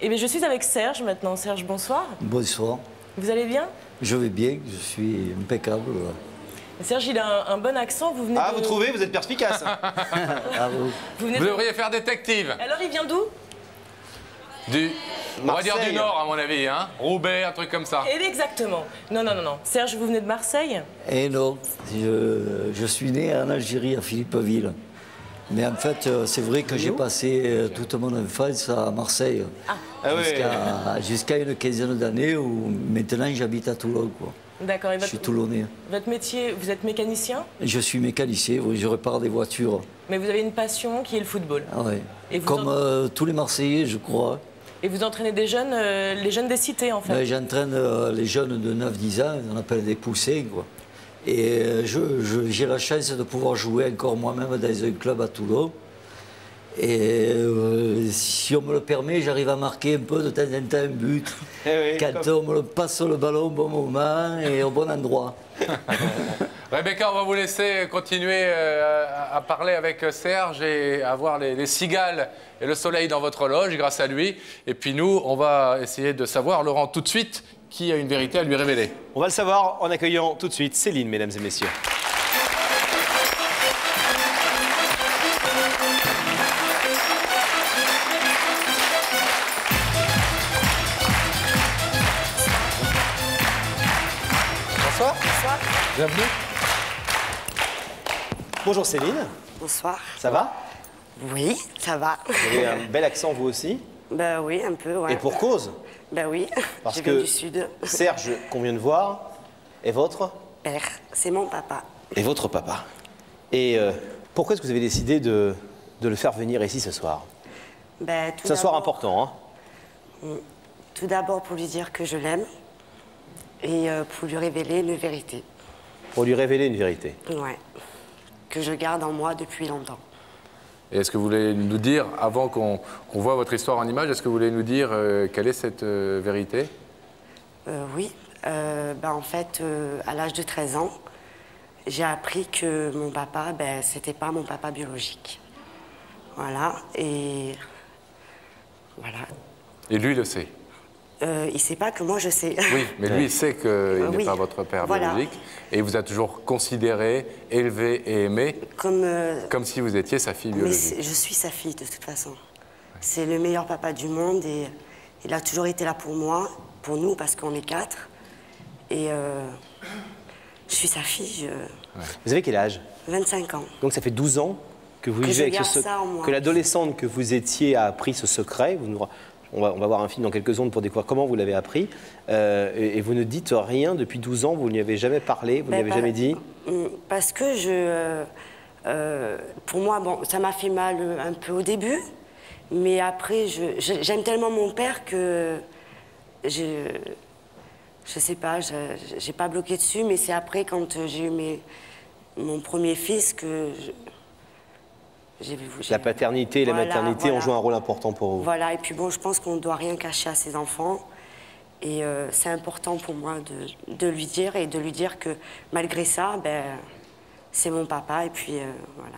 Eh bien, je suis avec Serge maintenant. Serge, bonsoir. Bonsoir. Vous allez bien? Je vais bien, je suis impeccable. Serge, il a un bon accent. Vous venez Ah, de... vous trouvez? Vous êtes perspicace. Ah, oui. Vous devriez faire détective. Alors, il vient d'où? On va dire du Nord, à mon avis, hein. Roubaix, un truc comme ça. Eh bien, exactement. Non. Serge, vous venez de Marseille? Eh non, je suis né en Algérie, à Philippeville. Mais en fait, c'est vrai que j'ai passé toute mon enfance à Marseille. Jusqu'à une quinzaine d'années où maintenant j'habite à Toulon, quoi. D'accord. Je suis toulonnais. Votre métier, vous êtes mécanicien? Je suis mécanicien, oui, je répare des voitures. Mais vous avez une passion qui est le football. Ah ouais. Et vous Comme tous les Marseillais, je crois. Et vous entraînez des jeunes, les jeunes des cités, en fait? Ben, j'entraîne les jeunes de 9-10 ans, on appelle des poussins, quoi. Et j'ai la chance de pouvoir jouer encore moi-même dans un club à Toulon. Et si on me le permet, j'arrive à marquer un peu de temps en temps un but. Quand on me passe le ballon au bon moment et au bon endroit. Rebecca, on va vous laisser continuer à parler avec Serge et à voir les cigales et le soleil dans votre loge grâce à lui. Et puis nous, on va essayer de savoir, Laurent, tout de suite, qui a une vérité à lui révéler. On va le savoir en accueillant tout de suite Céline, mesdames et messieurs. Bonsoir. Bonsoir. Bienvenue. Bonjour Céline. Bonsoir. Ça va? Oui, ça va. Vous avez un bel accent vous aussi. Ben oui, un peu, ouais. Et pour cause. Ben oui, Parce je viens que du Sud. Serge, qu'on vient de voir, est votre? Père, c'est mon papa. Et votre papa. Et pourquoi est-ce que vous avez décidé de le faire venir ici ce soir? Ben, C'est un soir important, hein? Tout d'abord pour lui dire que je l'aime et pour lui révéler une vérité. Pour lui révéler une vérité. Ouais. Que je garde en moi depuis longtemps. Et est-ce que vous voulez nous dire, avant qu'on voit votre histoire en image, est-ce que vous voulez nous dire quelle est cette vérité? Oui. Ben, en fait, à l'âge de 13 ans, j'ai appris que mon papa, ben, c'était pas mon papa biologique. Voilà. Et voilà. Et lui le sait. Il sait pas que moi je sais. Oui, mais lui il sait qu'il n'est Oui. pas votre père Voilà. biologique. Et il vous a toujours considéré, élevé et aimé comme si vous étiez sa fille Mais biologique. je suis sa fille de toute façon. C'est le meilleur papa du monde et il a toujours été là pour moi, pour nous, parce qu'on est 4. Et je suis sa fille. Vous avez quel âge? 25 ans. Donc ça fait 12 ans que vous vivez avec je ce garde ça en moi. que l'adolescente que vous étiez a appris ce secret. On va voir un film dans quelques secondes pour découvrir comment vous l'avez appris. Et vous ne dites rien depuis 12 ans, vous ne lui avez jamais parlé, vous ne lui avez jamais dit? Parce que pour moi, bon, ça m'a fait mal un peu au début, mais après, j'aime tellement mon père que je sais pas, j'ai pas bloqué dessus, mais c'est après, quand j'ai eu mon premier fils, que j'ai vu. La paternité et la maternité ont joué un rôle important pour vous. Voilà, et puis bon, je pense qu'on ne doit rien cacher à ses enfants. Et c'est important pour moi de lui dire et de lui dire que malgré ça, ben, c'est mon papa et puis voilà.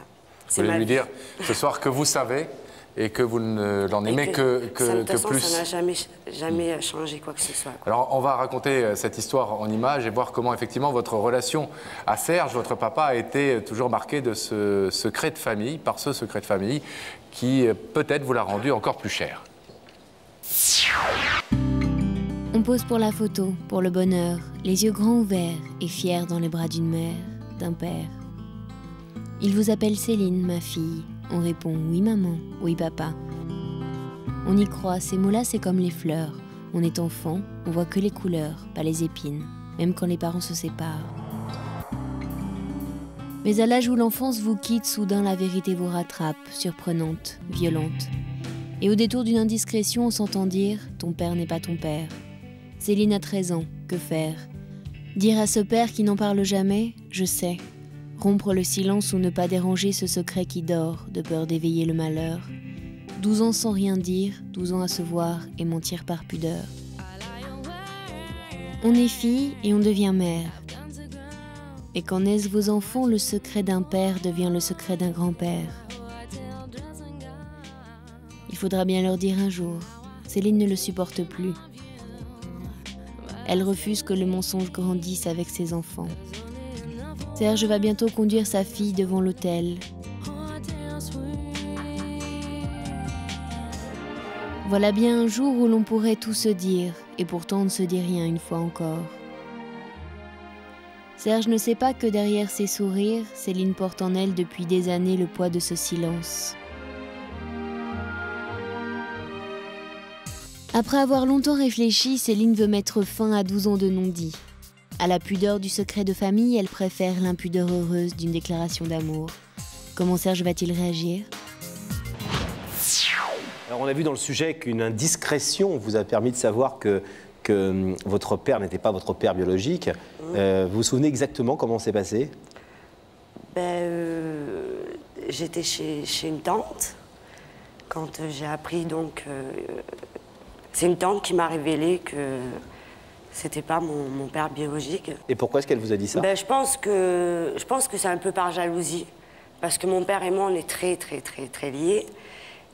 Vous voulez lui dire ce soir que vous savez et que vous ne l'en aimez que plus. Ça n'a jamais changé quoi que ce soit, quoi. Alors on va raconter cette histoire en images et voir comment effectivement votre relation à Serge, votre papa, a été toujours marquée de ce secret de famille, par ce secret de famille qui peut-être vous l'a rendu encore plus cher. On pose pour la photo, pour le bonheur, les yeux grands ouverts et fiers dans les bras d'une mère, d'un père. Il vous appelle Céline, ma fille. On répond oui maman, oui papa. On y croit, ces mots-là c'est comme les fleurs. On est enfant, on voit que les couleurs, pas les épines, même quand les parents se séparent. Mais à l'âge où l'enfance vous quitte, soudain la vérité vous rattrape, surprenante, violente. Et au détour d'une indiscrétion, on s'entend dire « ton père n'est pas ton père ». Céline a 13 ans, que faire? Dire à ce père qui n'en parle jamais « je sais ». Rompre le silence ou ne pas déranger ce secret qui dort, de peur d'éveiller le malheur. 12 ans sans rien dire, 12 ans à se voir et mentir par pudeur. On est fille et on devient mère. Et quand naissent vos enfants, le secret d'un père devient le secret d'un grand-père. Il faudra bien leur dire un jour, Céline ne le supporte plus. Elle refuse que le mensonge grandisse avec ses enfants. Serge va bientôt conduire sa fille devant l'autel. Voilà bien un jour où l'on pourrait tout se dire, et pourtant on ne se dit rien une fois encore. Serge ne sait pas que derrière ses sourires, Céline porte en elle depuis des années le poids de ce silence. Après avoir longtemps réfléchi, Céline veut mettre fin à 12 ans de non-dit. À la pudeur du secret de famille, elle préfère l'impudeur heureuse d'une déclaration d'amour. Comment Serge va-t-il réagir ? Alors on a vu dans le sujet qu'une indiscrétion vous a permis de savoir que votre père n'était pas votre père biologique. Vous vous souvenez exactement comment c'est passé ? J'étais chez une tante quand j'ai appris donc... c'est une tante qui m'a révélé que c'était pas mon père biologique. Et pourquoi est-ce qu'elle vous a dit ça ? Je pense que c'est un peu par jalousie. Parce que mon père et moi, on est très, très, très, très liés.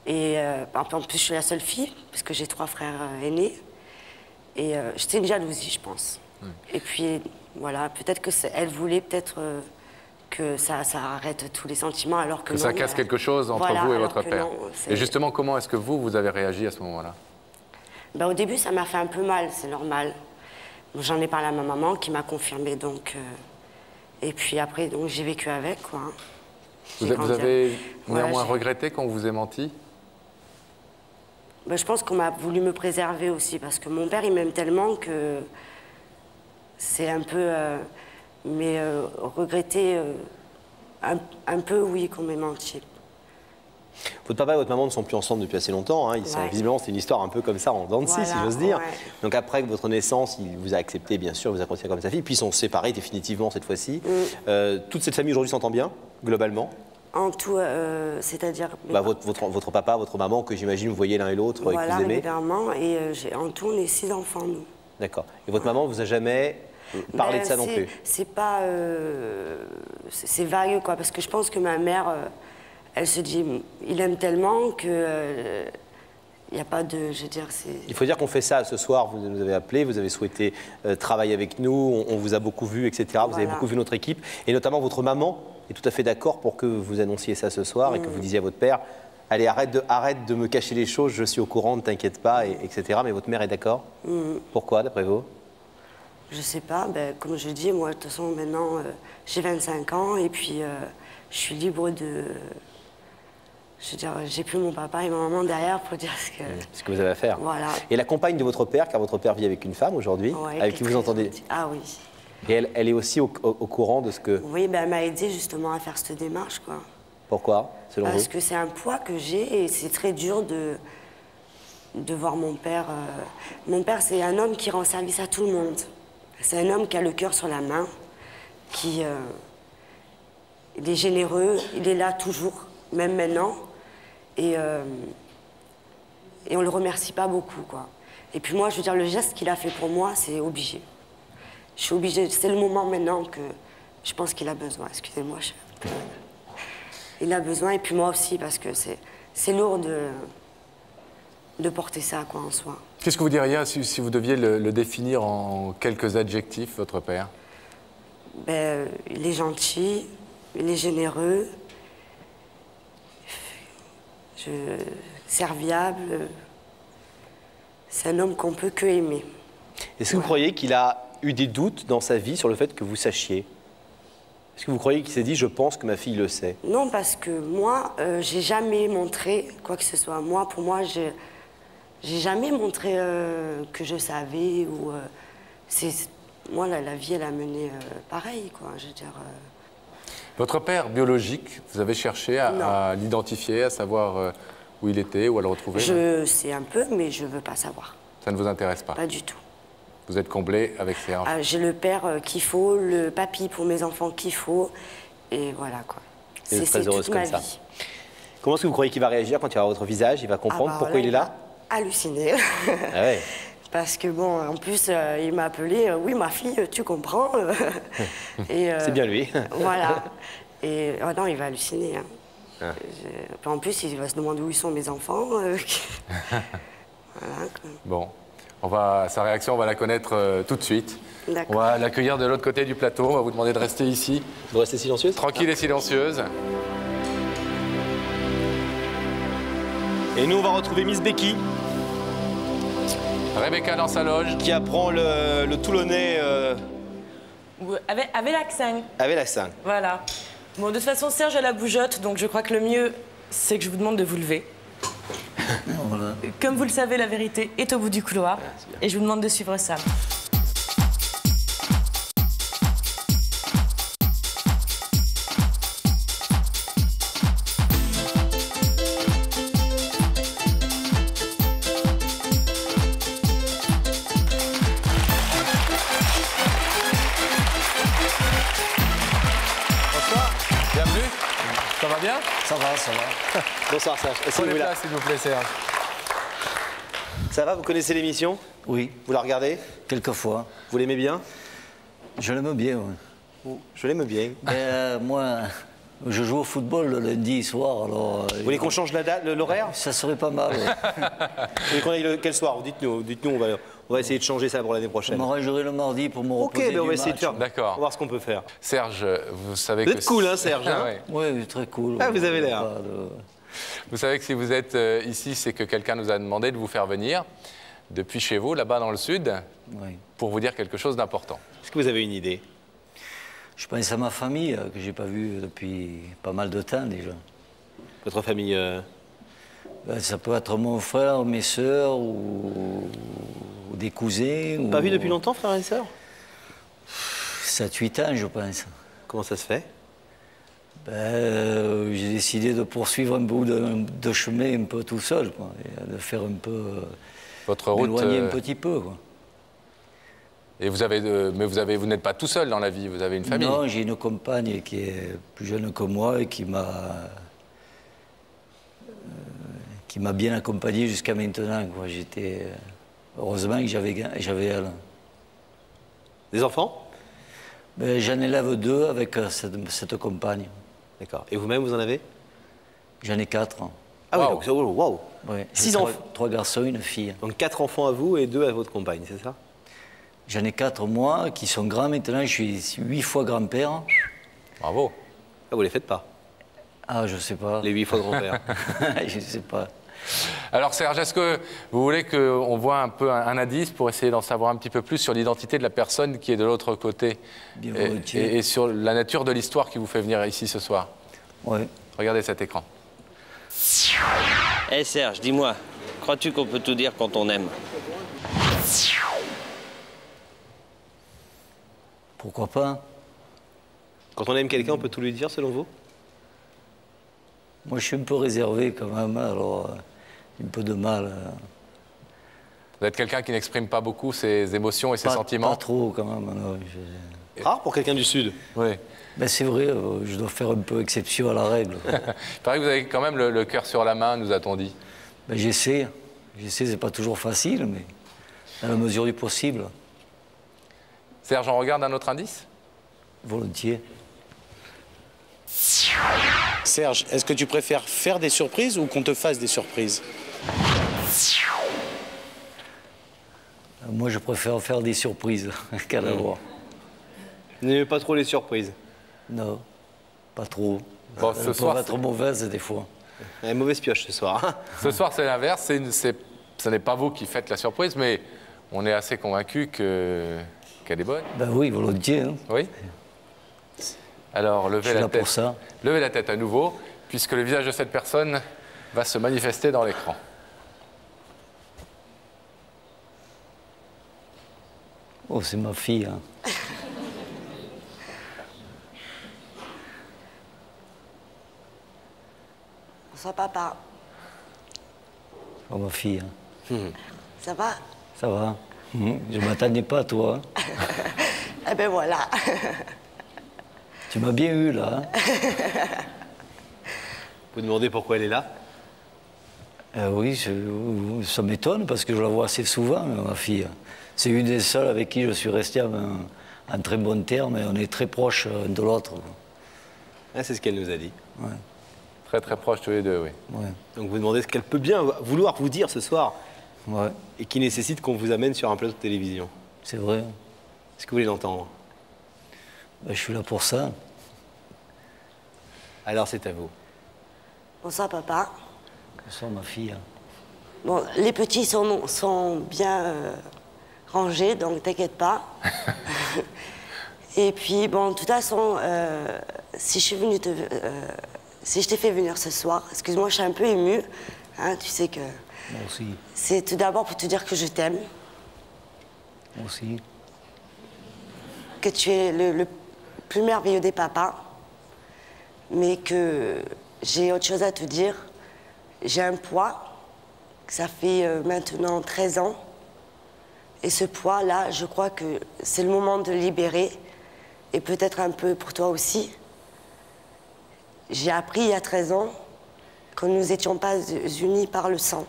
Et en plus, je suis la seule fille, parce que j'ai 3 frères aînés. Et c'était une jalousie, je pense. Et puis, voilà, peut-être qu'elle voulait que ça arrête tous les sentiments, alors que non, ça casse quelque chose entre vous et votre père. Non, et justement, comment est-ce que vous avez réagi à ce moment-là ? Au début, ça m'a fait un peu mal, c'est normal. J'en ai parlé à ma maman, qui m'a confirmé, donc... Et puis après, donc, j'ai vécu avec, quoi. Vous avez néanmoins regretté qu'on vous ait menti ? Je pense qu'on m'a voulu me préserver aussi, parce que mon père, il m'aime tellement que c'est un peu... regretter un peu, oui, qu'on m'ait menti. Votre papa et votre maman ne sont plus ensemble depuis assez longtemps. Hein. Visiblement, c'est une histoire un peu comme ça, en dents de scie, si j'ose dire. Ouais. Donc après votre naissance, il vous a accepté, bien sûr, vous a considéré comme sa fille, puis ils sont séparés définitivement cette fois-ci. Toute cette famille aujourd'hui s'entend bien, globalement ? En tout, c'est-à-dire... votre papa, votre maman, que j'imagine vous voyez l'un et l'autre et que vous aimez. Régulièrement, et en tout, on est 6 enfants, nous. D'accord. Et votre maman vous a jamais parlé de ça non plus ? C'est pas... c'est vague, quoi, parce que je pense que ma mère... elle se dit, il aime tellement que il n'y a pas de, je veux dire, c'est... Il faut dire qu'on fait ça ce soir, vous nous avez appelé, vous avez souhaité travailler avec nous, on vous a beaucoup vu, etc. Vous avez beaucoup vu notre équipe, et notamment votre maman est tout à fait d'accord pour que vous annonciez ça ce soir et que vous disiez à votre père, allez, arrête de me cacher les choses, je suis au courant, ne t'inquiète pas, etc. Mais votre mère est d'accord ? Pourquoi, d'après vous ? Je sais pas, comme je dis, moi, de toute façon, maintenant, j'ai 25 ans, et puis je suis libre de... Je veux dire, j'ai plus mon papa et ma maman derrière pour dire ce que vous avez à faire. Voilà. Et la compagne de votre père, car votre père vit avec une femme aujourd'hui, avec qui vous entendez... Ah oui. Et elle est aussi au courant de ce que... Oui, elle m'a aidé justement à faire cette démarche, quoi. Pourquoi, selon vous ? Parce que c'est un poids que j'ai et c'est très dur de voir mon père. Mon père, c'est un homme qui rend service à tout le monde. C'est un homme qui a le cœur sur la main, il est généreux, il est là toujours, même maintenant. Et on le remercie pas beaucoup, quoi. Et puis moi, je veux dire, le geste qu'il a fait pour moi, c'est obligé. Je suis obligée, c'est le moment maintenant que je pense qu'il a besoin. Excusez-moi, il a besoin, et puis moi aussi, parce que c'est lourd de porter ça, quoi, en soi. Qu'est-ce que vous diriez si vous deviez le définir en quelques adjectifs, votre père ? Il est gentil, il est généreux, serviable. C'est un homme qu'on peut que aimer. Est-ce que vous croyez qu'il a eu des doutes dans sa vie sur le fait que vous sachiez ? Est-ce que vous croyez qu'il s'est dit « je pense que ma fille le sait » ? Non, parce que moi, j'ai jamais montré quoi que ce soit. Pour moi, j'ai jamais montré que je savais ou... moi, la vie, elle a mené pareil, quoi. Je veux dire... Votre père biologique, vous avez cherché à l'identifier, à savoir où il était, où à le retrouver ? Je sais un peu, mais je veux pas savoir. Ça ne vous intéresse pas ? Pas du tout. Vous êtes comblé avec Serge ? J'ai le père qu'il faut, le papy pour mes enfants qu'il faut, et voilà, quoi. C'est très heureuse comme ça. Vie. Comment est-ce que vous croyez qu'il va réagir quand il va voir votre visage ? Il va comprendre pourquoi il est là ? Halluciné. Ah ouais. Parce que bon, en plus, il m'a appelé, oui, ma fille, tu comprends. C'est bien lui. Voilà. Et non, il va halluciner. Hein. En plus, il va se demander où ils sont mes enfants. Voilà. Bon, sa réaction, on va la connaître tout de suite. D'accord. On va l'accueillir de l'autre côté du plateau. On va vous demander de rester ici. Vous restez silencieuse? Tranquille et silencieuse. Et nous, on va retrouver Miss Becky, Rebecca dans sa loge. qui apprend le Toulonnais Avec l'accent. avec l'accent. Voilà. Bon, de toute façon, Serge a la bougeotte, donc je crois que le mieux, c'est que je vous demande de vous lever. Voilà. Comme vous le savez, la vérité est au bout du couloir. Et je vous demande de suivre Sam. Bonsoir. Bienvenue. Ça va bien? Ça va, ça va. Bonsoir Serge. Prenez Asseyez-vous là. place, s'il vous plaît, Serge. Ça va, vous connaissez l'émission? Oui, Vous la regardez? quelquefois. Vous l'aimez bien? Je l'aime bien, oui. Je l'aime bien. Moi, je joue au football le lundi soir, alors... Vous voulez qu'on change l'horaire? Ça serait pas mal. Ouais. Vous voulez qu'on aille quel soir? Dites-nous, on va essayer de changer ça pour l'année Je prochaine. m'arrangerai le mardi pour me Ok, reposer ben on du va essayer de match. faire. On D'accord. va voir ce qu'on peut faire. Serge, vous savez Vous que... êtes cool, hein, Serge, hein? Ouais. Oui, très cool. Ah, vous avez l'air. Pas de- Vous savez que si vous êtes ici, c'est que quelqu'un nous a demandé de vous faire venir depuis chez vous, là-bas dans le sud, Oui. pour vous dire quelque chose d'important. Est-ce que vous avez une idée? Je pense à ma famille, que j'ai pas vue depuis pas mal de temps déjà. Votre famille Ben, ça peut être mon frère, mes sœurs ou des cousins. Pas vu depuis longtemps, frères et sœurs? 7-8 ans, je pense. Comment ça se fait? J'ai décidé de poursuivre un bout de chemin un peu tout seul, quoi, et de faire un peu... Votre route... m'éloigner un petit peu, quoi. Et vous n'êtes pas tout seul dans la vie, vous avez une famille. Non, j'ai une compagne qui est plus jeune que moi et qui m'a bien accompagné jusqu'à maintenant, quoi. Heureusement que j'avais elle. Des enfants? Ben, j'en élève 2 avec cette compagne. D'accord. Et vous-même, vous en avez? J'en ai 4. Ah Wow. oui, donc wow. Ouais. 6 J'ai enfants. 3 garçons et une fille. Donc 4 enfants à vous et 2 à votre compagne, c'est ça? J'en ai 4 moi qui sont grands maintenant. Je suis 8 fois grand-père. Bravo. Ah, vous les faites pas? Ah, je sais pas. Les 8 fois grand-père. Je sais pas. Alors Serge, est-ce que vous voulez qu'on voit un peu un indice pour essayer d'en savoir un petit peu plus sur l'identité de la personne qui est de l'autre côté Bien et, volontiers. et sur la nature de l'histoire qui vous fait venir ici ce soir? Ouais. Regardez cet écran. Eh Serge, dis-moi, crois-tu qu'on peut tout dire quand on aime? Pourquoi pas? Quand on aime quelqu'un, on peut tout lui dire, selon vous? Moi, je suis un peu réservé quand même, alors un peu de mal. Vous êtes quelqu'un qui n'exprime pas beaucoup ses émotions et ses sentiments? Pas trop quand même. Non. Rare pour quelqu'un du Sud. Oui. Ben, c'est vrai, je dois faire un peu exception à la règle. Il paraît que vous avez quand même le cœur sur la main, nous a-t-on dit. Ben, j'essaie, c'est pas toujours facile, mais dans la mesure du possible, Serge, on regarde un autre indice? volontiers. Serge, est-ce que tu préfères faire des surprises ou qu'on te fasse des surprises? Moi, je préfère faire des surprises qu'à l'avoir. Vous n'aimez pas trop les surprises? Non, pas trop. Bon, Elles ce peuvent soir, être mauvaises des fois. Elle est mauvaise pioche ce soir. Hein. ce soir, c'est l'inverse. Ce n'est pas vous qui faites la surprise, mais on est assez convaincus qu'elle est bonne. Ben oui, volontiers. Hein. Oui. Alors, Je levez suis la là tête. pour ça. Levez la tête à nouveau, puisque le visage de cette personne va se manifester dans l'écran. Oh, c'est ma fille. Hein. Bonsoir papa. Oh, ma fille. Hein. Ça va? Ça va. Je m'attendais pas à toi. Hein. Eh ben voilà. Tu m'as bien eu là. Hein. Vous demandez pourquoi elle est là? Oui, ça m'étonne parce que je la vois assez souvent, ma fille. C'est une des seules avec qui je suis resté en très bon terme et on est très proches l'un de l'autre. Ah, c'est ce qu'elle nous a dit. Ouais, Très très proches tous les deux, oui. ouais. Donc vous demandez ce qu'elle peut bien vouloir vous dire ce soir. Ouais, et qui nécessite qu'on vous amène sur un plateau de télévision. c'est vrai. Est-ce que vous voulez l'entendre? Ben, je suis là pour ça. Alors c'est à vous. Bonsoir, papa. Bonsoir, ma fille. Bon, les petits sont bien rangés, donc t'inquiète pas. Et puis, bon, de toute façon, si je t'ai fait venir ce soir, excuse-moi, je suis un peu émue. Hein, tu sais que... Moi aussi. C'est tout d'abord pour te dire que je t'aime, Moi aussi. que tu es le plus merveilleux des papas, mais que j'ai autre chose à te dire. J'ai un poids, que ça fait maintenant 13 ans. Et ce poids-là, je crois que c'est le moment de le libérer, et peut-être un peu pour toi aussi. J'ai appris il y a 13 ans que nous n'étions pas unis par le sang.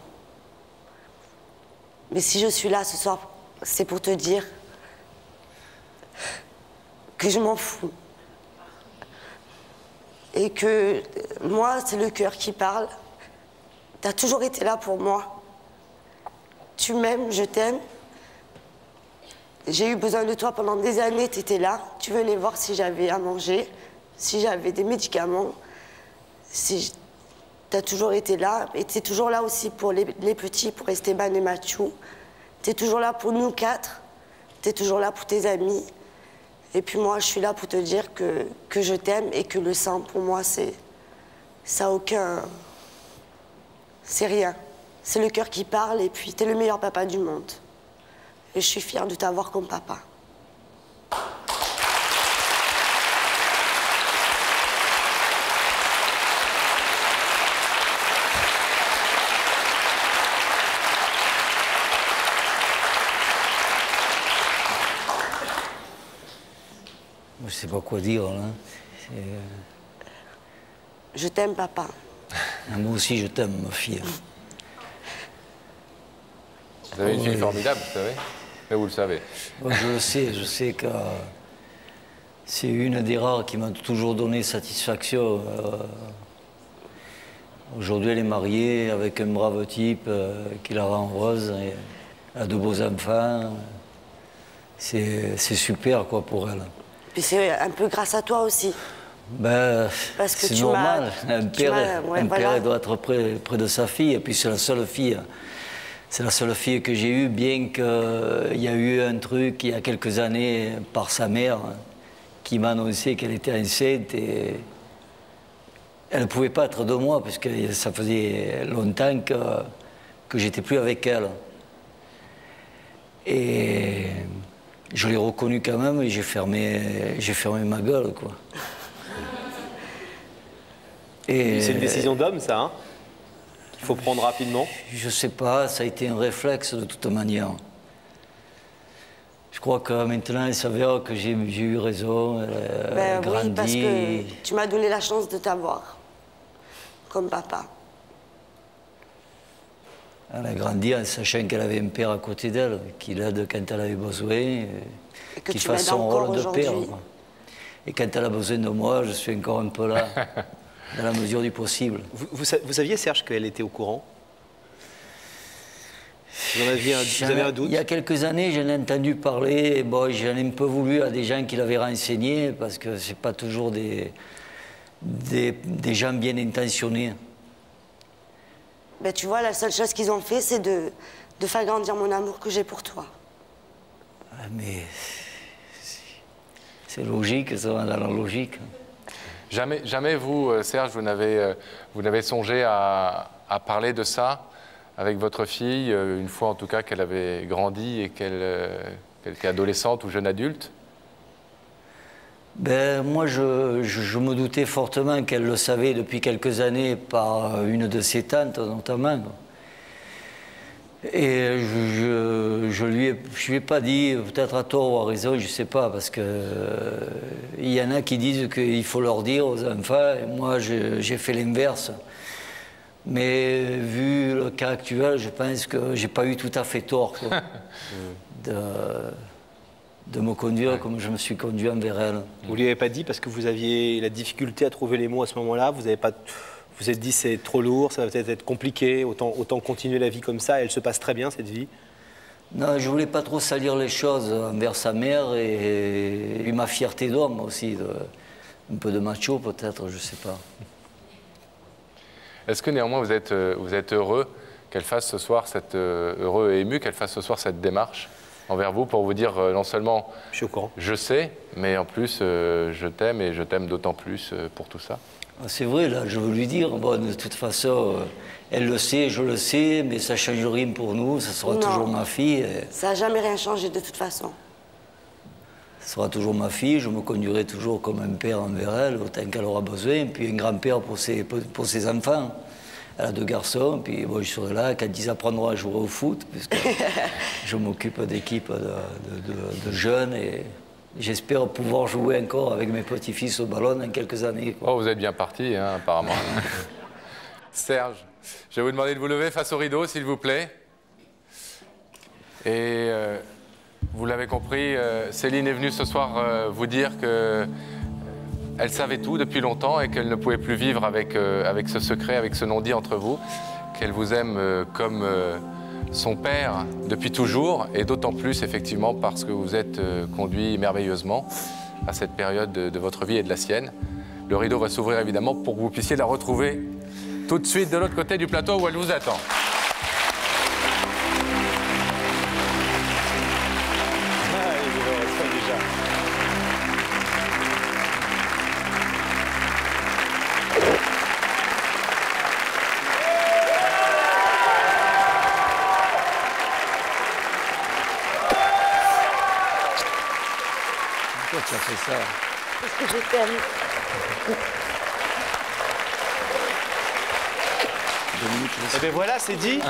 Mais si je suis là ce soir, c'est pour te dire que je m'en fous. Et que moi, c'est le cœur qui parle. Tu as toujours été là pour moi. Tu m'aimes, je t'aime. J'ai eu besoin de toi pendant des années, tu étais là. Tu venais voir si j'avais à manger, si j'avais des médicaments. Tu as toujours été là. Et tu es toujours là aussi pour les petits, pour Esteban et Mathieu. Tu es toujours là pour nous 4. Tu es toujours là pour tes amis. Et puis moi, je suis là pour te dire que je t'aime et que le sang, pour moi, ça a aucun... C'est rien. C'est le cœur qui parle et puis tu es le meilleur papa du monde. Et je suis fière de t'avoir comme papa. Je sais pas quoi dire, là. Je t'aime, papa. Moi aussi, je t'aime, ma fille. Vous avez une fille formidable, vous savez. Mais vous le savez. Bon, je sais que c'est une des rares qui m'a toujours donné satisfaction. Aujourd'hui, elle est mariée avec un brave type qui la rend heureuse. Et elle a de beaux enfants. C'est super, quoi, pour elle. Puis c'est un peu grâce à toi aussi. Ben, Parce que c'est tu normal. m'as- Un père, ouais, un père, voilà. il doit être près de sa fille. Et puis c'est la seule fille. C'est la seule fille que j'ai eue, bien qu'il y a eu un truc il y a quelques années par sa mère qui m'a annoncé qu'elle était enceinte et elle ne pouvait pas être de moi parce que ça faisait longtemps que j'étais plus avec elle. Et je l'ai reconnue quand même et j'ai fermé ma gueule, quoi. Et C'est une décision d'homme, ça, hein, qu'il faut prendre rapidement. je sais pas, ça a été un réflexe de toute manière. Je crois que maintenant, elle s'avère que j'ai eu raison, elle a grandi. Oui, parce que tu m'as donné la chance de t'avoir comme papa. Elle a grandi en sachant qu'elle avait un père à côté d'elle, qui l'aide quand elle avait besoin, et que qui tu fasse m'aides son encore rôle de père, aujourd'hui. quoi. Et quand elle a besoin de moi, je suis encore un peu là, dans la mesure du possible. Vous saviez, Serge, qu'elle était au courant? Vous avez un doute? Il y a quelques années, j'en ai entendu parler, et bon, j'en ai un peu voulu à des gens qui l'avaient renseigné, parce que c'est pas toujours des gens bien intentionnés. Ben, tu vois, la seule chose qu'ils ont fait, c'est de faire grandir mon amour que j'ai pour toi. Ah, mais c'est logique, ça va dans la logique. Jamais vous, Serge, vous n'avez songé à parler de ça avec votre fille, une fois en tout cas qu'elle avait grandi et qu'elle était adolescente ou jeune adulte? Ben, moi, je me doutais fortement qu'elle le savait depuis quelques années par une de ses tantes, notamment. Et je lui ai pas dit, peut-être à tort ou à raison, je sais pas, parce que il y en a qui disent qu'il faut leur dire aux enfants, et moi, j'ai fait l'inverse. Mais vu le cas actuel, je pense que j'ai pas eu tout à fait tort, quoi, de me conduire comme je me suis conduit envers elle. Vous ne lui avez pas dit parce que vous aviez la difficulté à trouver les mots à ce moment-là, vous n'avez pas vous êtes dit c'est trop lourd, ça va peut-être être compliqué, autant continuer la vie comme ça. Elle se passe très bien, cette vie. Non, je voulais pas trop salir les choses envers sa mère et ma fierté d'homme aussi. Un peu de macho peut-être, je sais pas. Est-ce que néanmoins vous êtes heureux qu'elle fasse ce soir heureux et ému qu'elle fasse ce soir cette démarche envers vous pour vous dire non seulement je suis au courant, je sais, mais en plus je t'aime et je t'aime d'autant plus pour tout ça. C'est vrai, là, je veux lui dire, bon, de toute façon, elle le sait, je le sais, mais ça ne change rien pour nous, ça sera toujours ma fille. Ça n'a jamais rien changé de toute façon. Ça sera toujours ma fille, je me conduirai toujours comme un père envers elle, autant qu'elle aura besoin, puis un grand-père pour ses enfants. Elle a 2 garçons, puis bon, je serai là quand ils apprendront à jouer au foot, puisque je m'occupe d'équipes de jeunes et j'espère pouvoir jouer encore avec mes petits-fils au ballon dans quelques années. Quoi. Oh, vous êtes bien parti, hein, apparemment. Serge, je vais vous demander de vous lever face au rideau, s'il vous plaît. Et vous l'avez compris, Céline est venue ce soir vous dire qu'elle savait tout depuis longtemps et qu'elle ne pouvait plus vivre avec ce secret, avec ce non-dit entre vous, qu'elle vous aime comme son père depuis toujours, et d'autant plus effectivement parce que vous êtes conduit merveilleusement à cette période de votre vie et de la sienne. Le rideau va s'ouvrir évidemment pour que vous puissiez la retrouver tout de suite de l'autre côté du plateau où elle vous attend. Pourquoi tu as fait ça? Parce que je t'aime. Eh bien voilà, c'est dit.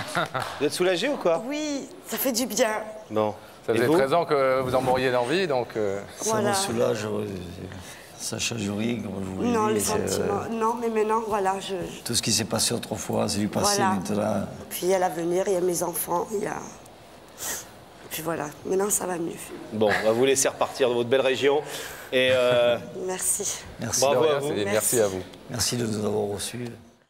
Vous êtes soulagé ou quoi? Oui, ça fait du bien. Bon. Ça faisait 13 ans que vous en mourriez d'envie, donc... Ça Voilà. me soulage, ça change rien, comme je vous l'ai Non, dit. les sentiments. Non, mais maintenant, voilà, Tout ce qui s'est passé autrefois, c'est du passé Voilà. maintenant. Puis il y a l'avenir, il y a mes enfants, il y a... Puis voilà, maintenant ça va mieux. Bon, on va vous laisser repartir de votre belle région. Et Merci. Merci. bravo De rien, à vous. Céline, merci à vous. Merci de nous avoir reçus.